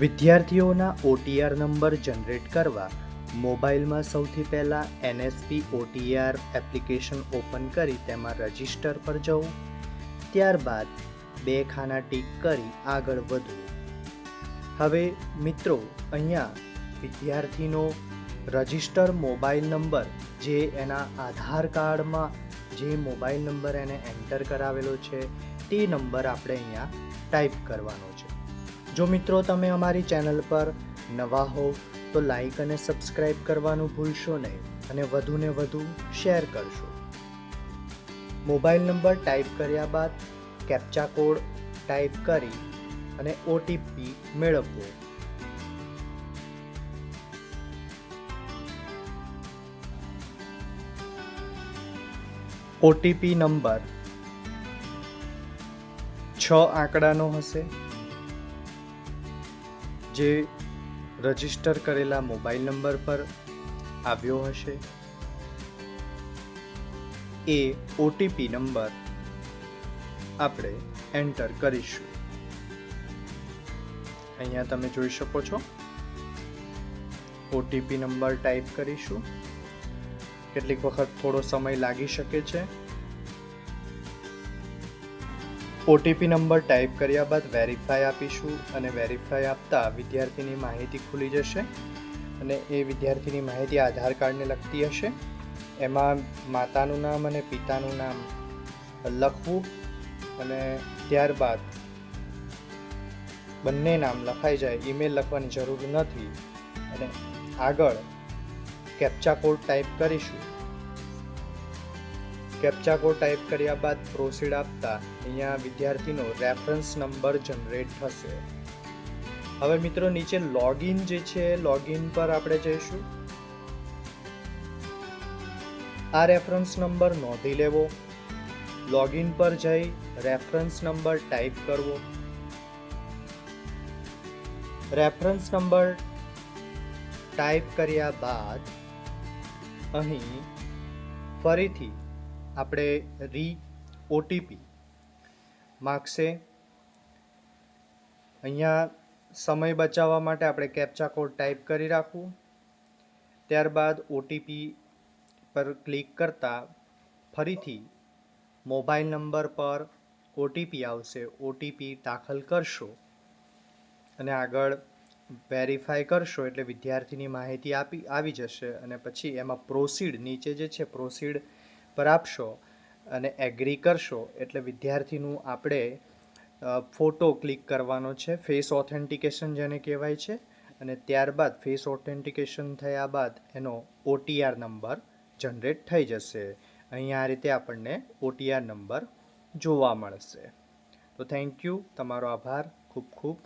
વિદ્યાર્થીઓના OTR number generate કરવા મોબાઈલમાં સૌથી પહેલાં NSP OTR એપ્લિકેશન ઓપન કરી તેમાં રજિસ્ટર પર જવું, ત્યારબાદ 2 ખાના ટીક કરી આગળ વધવું। હવે મિત્રો અહીંયા વિદ્યાર્થીનો રજિસ્ટર મોબાઈલ નંબર જે એના આધાર કાર્ડમાં જે મોબાઈલ નંબર એને એન્ટર કરાવેલો છે તે નંબર આપણે અહીંયા ટાઈપ કરવાનો છે। જો મિત્રો તમે અમારી ચેનલ પર નવા હો તો લાઈક અને સબસ્ક્રાઈબ કરવાનું ભૂલશો નહીં અને વધુને વધુ શેર કરશો। મોબાઈલ નંબર ટાઈપ કર્યા બાદ કેપ્ચા કોડ ટાઈપ કરી અને OTP મેળવવો। OTP નંબર 6 આંકડાનો હશે જે રજિસ્ટર કરેલા મોબાઈલ નંબર પર આવ્યો હશે। એ OTP નંબર આપણે એન્ટર કરીશું। અહીંયા તમે જોઈ શકો છો OTP નંબર ટાઈપ કરીશું। કેટલીક વખત થોડો સમય લાગી શકે છે। OTP નંબર ટાઈપ કર્યા બાદ વેરીફાઈ આપીશું અને વેરીફાઈ આપતા વિદ્યાર્થીની માહિતી ખુલી જશે અને એ વિદ્યાર્થીની માહિતી આધાર કાર્ડને લગતી હશે। એમાં માતાનું નામ અને પિતાનું નામ લખવું અને ત્યારબાદ બંને નામ લખાઈ જાય, ઈમેલ લખવાની જરૂર નથી અને આગળ કેપ્ચા કોડ ટાઈપ કરીશું। કેપ્ચા કોડ ટાઈપ કર્યા બાદ પ્રોસીડ આપતા અહીંયા વિદ્યાર્થીનો રેફરન્સ નંબર જનરેટ થશે। હવે મિત્રો નીચે લોગિન જે છે લોગિન પર આપણે જઈશું। આ રેફરન્સ નંબર નોંધી લેવો। લોગિન પર જઈ રેફરન્સ નંબર ટાઈપ કરવો। રેફરન્સ નંબર ટાઈપ કર્યા બાદ અહીં ફરીથી આપણે OTP માગશે। અહીંયા સમય બચાવવા માટે આપણે કેપ્ચા કોડ ટાઈપ કરી રાખવું। ત્યારબાદ OTP પર ક્લિક કરતા ફરીથી મોબાઈલ નંબર પર OTP આવશે। OTP દાખલ કરશો અને આગળ વેરીફાઈ કરશો એટલે વિદ્યાર્થીની માહિતી આવી જશે અને પછી એમાં પ્રોસીડ નીચે જે છે પ્રોસીડ પર આપશો અને એગ્રી કરશો એટલે વિદ્યાર્થીનું આપણે ફોટો ક્લિક કરવાનો છે, ફેસ ઓથેન્ટિકેશન જેને કહેવાય છે। અને ત્યારબાદ ફેસ ઓથેન્ટિકેશન થયા બાદ એનો OTR નંબર જનરેટ થઈ જશે। અહીં આ રીતે આપણને OTR નંબર જોવા મળશે। તો થેન્ક યુ, તમારો આભાર, ખૂબ ખૂબ